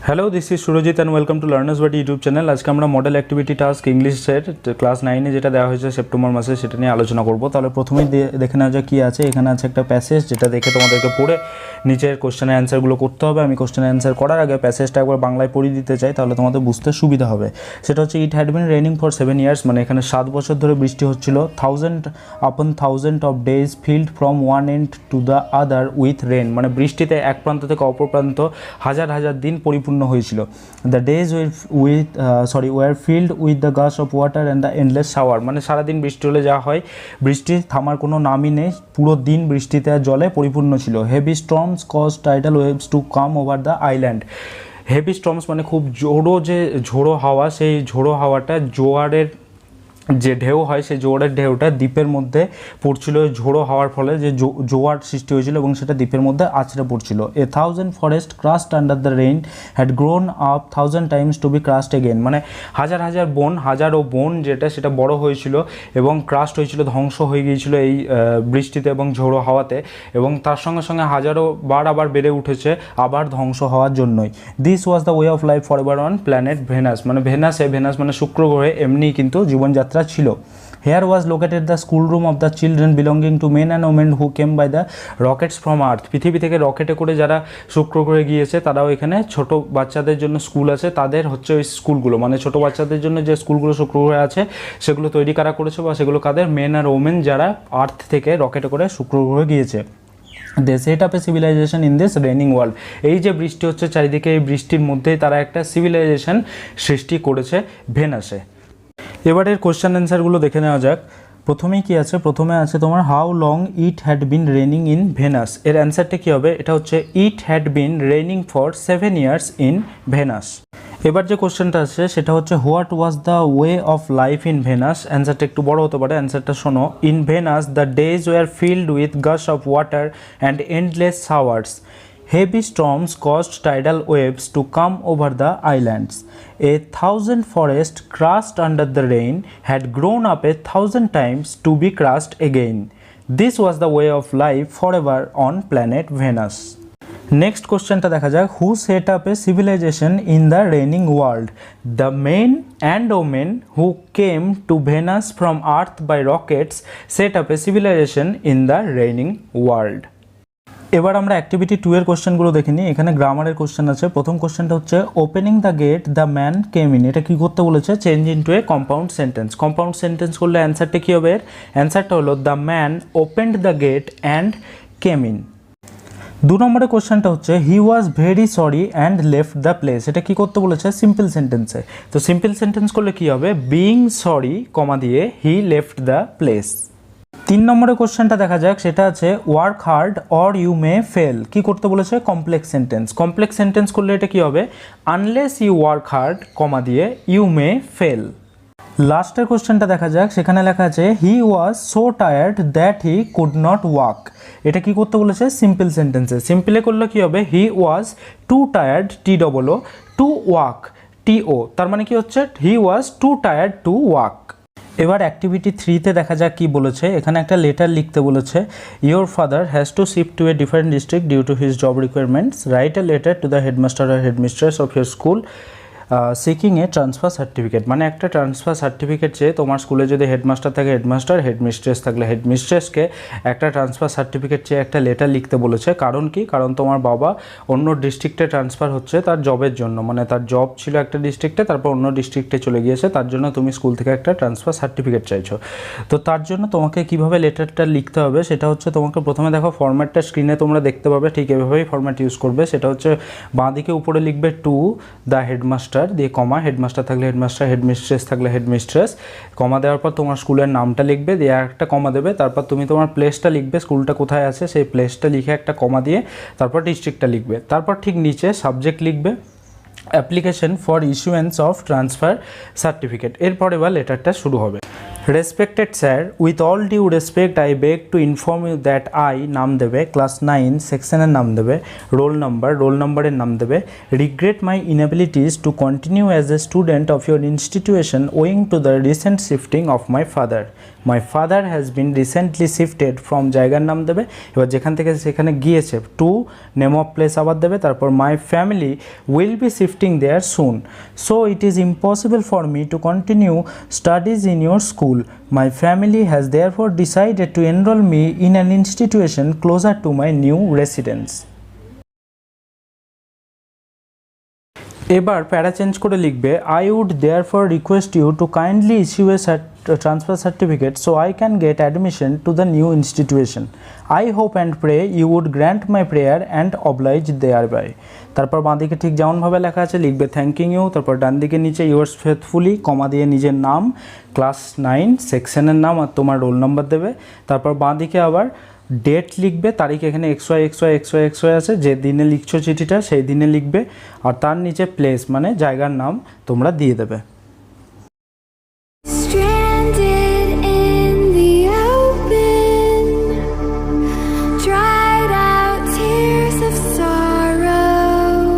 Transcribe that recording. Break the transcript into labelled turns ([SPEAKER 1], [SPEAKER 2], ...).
[SPEAKER 1] Hello this is Surjit and welcome to learners बाटी YouTube channel. आज के আমরা মডেল অ্যাক্টিভিটি টাস্ক ইংলিশের ক্লাস 9 যেটা দেওয়া হয়েছে সেপ্টেম্বর মাসে সেটা নিয়ে আলোচনা করব। তাহলে প্রথমেই দেখে নেওয়া যাক কী আছে। এখানে আছে একটা প্যাসেজ যেটা দেখে তোমাদেরকে পড়ে নিচের কোশ্চেনের অ্যান্সারগুলো করতে হবে। আমি কোশ্চেনের অ্যান্সার করার আগে প্যাসেজটা একবার বাংলায় পড়ে দিতে চাই, তাহলে তোমাদের বুঝতে সুবিধা হবে। সেটা হচ্ছে it had been raining for 7 years, মানে এখানে 7 বছর ধরে বৃষ্টি হচ্ছিল। 1000 of days filled from one end to the other with rain, মানে বৃষ্টিতে এক প্রান্ত থেকে অপর প্রান্ত হাজার হাজার দিন পরিপূর্ণ হয়েছিল। The days were filled with the gush of water and the endless shower, মানে সারাদিন বৃষ্টি হলে যা হয়, বৃষ্টি থামার কোনো নামই নেই, পুরো দিন বৃষ্টিতে আর জলে পরিপূর্ণ ছিল। Heavy storms cause tidal waves to come over the island. Heavy storms মানে খুব ঝোড়ো হাওয়া, সেই ঝোড়ো হাওয়াটা জোয়ারের যে ঢেউ হয় সেই জোয়ারের ঢেউটা দ্বীপের মধ্যে পড়ছিল। ঝোড়ো হওয়ার ফলে যে জোয়ার সৃষ্টি হয়েছিল এবং সেটা দ্বীপের মধ্যে আছড়ে পড়ছিল। 1000 forest crushed under the rain had grown up 1000 times to be crushed again, মানে হাজারো বন সেটা বড় হয়েছিল এবং ক্রাস্ট হয়েছিল, ধ্বংস হয়ে গিয়েছিল এই বৃষ্টিতে এবং ঝোড়ো হাওয়াতে, এবং তার সঙ্গে সঙ্গে হাজারো বার আবার বেড়ে উঠেছে আবার ধ্বংস হওয়ার জন্যই। This was the way of life for ever on planet Venus, মানে ভেনাস মানে শুক্র গ্রহে এমনি কিন্তু জীবনযাত্রা ছিল। Here was located the schoolroom of the children belonging to men and women who came by the rockets from earth, পৃথিবী থেকে রকেটে করে যারা শুক্র গ্রহে গিয়েছে তারাও এখানে ছোট বাচ্চাদের জন্য স্কুল আছে, তাদের হচ্ছে ওই স্কুলগুলো, মানে ছোট বাচ্চাদের জন্য যে স্কুলগুলো শুক্র গ্রহে আছে সেগুলো তৈরি কারা করেছে বা সেগুলো কাদের, মেন আর ওমেন যারা আর্থ থেকে রকেটে করে শুক্র গ্রহে গিয়েছে। They set up a civilisation in this raining world, এই যে বৃষ্টি হচ্ছে চারিদিকে এই বৃষ্টির মধ্যেই তারা একটা সিভিলাইজেশন সৃষ্টি করেছে ভেনাসে। এবারের কোশ্চেন অ্যান্সারগুলো দেখে নেওয়া যাক। প্রথমেই কি আছে, প্রথমে আছে তোমার how long it had been raining in Venus. এর অ্যান্সারটা কী হবে, এটা হচ্ছে it had been raining for 7 years in Venus. এবার যে কোশ্চেনটা আছে সেটা হচ্ছে what was the way of life in Venus. অ্যান্সারটা একটু বড় হতে পারে, অ্যান্সারটা শোনো। In Venus the days were filled with gush of water and endless showers. Heavy storms caused tidal waves to come over the islands. 1000 forests crushed under the rain had grown up 1000 times to be crushed again. This was the way of life forever on planet Venus. Next questionটা দেখা যাক, who set up a civilization in the raining world? The men and women who came to Venus from Earth by rockets set up a civilization in the raining world. এবার আমরা activity 2 এর কোশ্চেনগুলো দেখে নিই। এখানে গ্রামারের কোশ্চেন আছে। প্রথম কোশ্চেনটা হচ্ছে opening the gate the man came in, এটা কী করতে বলেছে, change into a compound sentence. Compound sentence করলে অ্যান্সারটা কী হবে, এর অ্যান্সারটা হলো the man opened the gate and came in. 2 নম্বরের কোশ্চেনটা হচ্ছে he was very sorry and left the place, এটা কী করতে বলেছে, সিম্পল সেন্টেন্সে। তো সিম্পল সেন্টেন্স করলে কী হবে, বিইং সরি কমা দিয়ে হি লেফট দ্য প্লেস। 3 নম্বরের কোশ্চেনটা দেখা যাক, সেটা আছে work hard or you may fail, কী করতে বলেছে, কমপ্লেক্স সেন্টেন্স। কমপ্লেক্স সেন্টেন্স করলে এটা কী হবে, আনলেস ইউ ওয়ার্ক হার্ড কমা দিয়ে ইউ মে ফেল। লাস্টের কোশ্চেনটা দেখা যাক, সেখানে লেখা আছে he was so tired that he could not walk, এটা কী করতে বলেছে, সিম্পল সেন্টেন্সে। সিম্পলে করলে কী হবে, he was too tired TOO to walk TO, তার মানে কি হচ্ছে he was too tired to walk. এবার অ্যাক্টিভিটি 3তে দেখা যাক কি বলেছে। এখানে একটা লেটার লিখতে বলেছে, your father has to shift to a different district due to his job requirements, write a letter to the headmaster আর headmistress of your school seeking a transfer certificate, মানে একটা ট্রান্সফার সার্টিফিকেট চেয়ে তোমার স্কুলে যদি headmaster থাকে headmaster, headmistress থাকলে হেডমিস্ট্রেসকে একটা ট্রান্সফার সার্টিফিকেট চেয়ে একটা লেটার লিখতে বলেছে। কারণ কি, কারণ তোমার বাবা অন্য ডিস্ট্রিক্টে ট্রান্সফার হচ্ছে তার জবের জন্য, মানে তার জব ছিল একটা ডিস্ট্রিক্টে, তারপর অন্য ডিস্ট্রিক্টে চলে গিয়েছে, তার জন্য তুমি স্কুল থেকে একটা ট্রান্সফার সার্টিফিকেট চাইছো। তো তার জন্য তোমাকে কিভাবে লেটারটা লিখতে হবে সেটা হচ্ছে, তোমাকে প্রথমে দেখো ফরম্যাটটা স্ক্রিনে তোমরা দেখতে পাবে, ঠিক এভাবেই ফরম্যাট ইউজ করবে। সেটা হচ্ছে বাঁ দিকে উপরে লিখবে টু দ্য হেডমাস্টার দিয়ে কমা, হেডমাস্টার থাকলে হেডমাস্টার, হেডমিস্ট্রেস থাকলে হেডমিস্ট্রেস, কমা দেওয়ার পর তোমার স্কুলের নামটা লিখবে, দিয়ে একটা কমা দেবে, তারপর তুমি তোমার প্লেসটা লিখবে, স্কুলটা কোথায় আছে সেই প্লেসটা লিখে একটা কমা দিয়ে তারপর ডিস্ট্রিক্টটা লিখবে। তারপর ঠিক নিচে সাবজেক্ট লিখবে application for issuance of transfer certificate. এরপর এবার লেটারটা শুরু হবে। Respected sir, with all due respect I beg to inform you that I নাম দেবে, ক্লাস 9 সেকশনের নাম দেবে, রোল নাম্বারের নাম দেবে, regret my ইনএবিলিটিস to continue as a student of your institution owing to the recent shifting of my father. My father has been recently shifted from, জায়গার নাম দেবে, এবার যেখান থেকে সেখানে গিয়েছে, টু নেম অফ প্লেস আবার দেবে, তারপর my family will be shifting there soon, so it is impossible for me to continue studies in your school. My family has therefore decided to enroll me in an institution closer to my new residence. এবার প্যারা change করে লিখবে, I would therefore request you to kindly issue a transfer certificate so I can get admission to the new institution. I hope and pray you would grant my prayer and oblige thereby. তারপর বাঁদিকে ঠিক যেমনভাবে লেখা আছে লিখবে thanking you, তারপর ডান দিকে নিচে ইউর্স ফেথফুলি, কমা দিয়ে নিজের নাম, ক্লাস 9 সেকশনের নাম আর তোমার রোল নাম্বার দেবে, তারপর বাঁদিকে আবার ডেট লিখবে, তারিখ এখানে XY আছে, যে দিনে লিখছো চিঠিটা সেই দিনে লিখবে, আর তার নিচে প্লেস মানে জায়গার নাম তোমরা দিয়ে দেবে।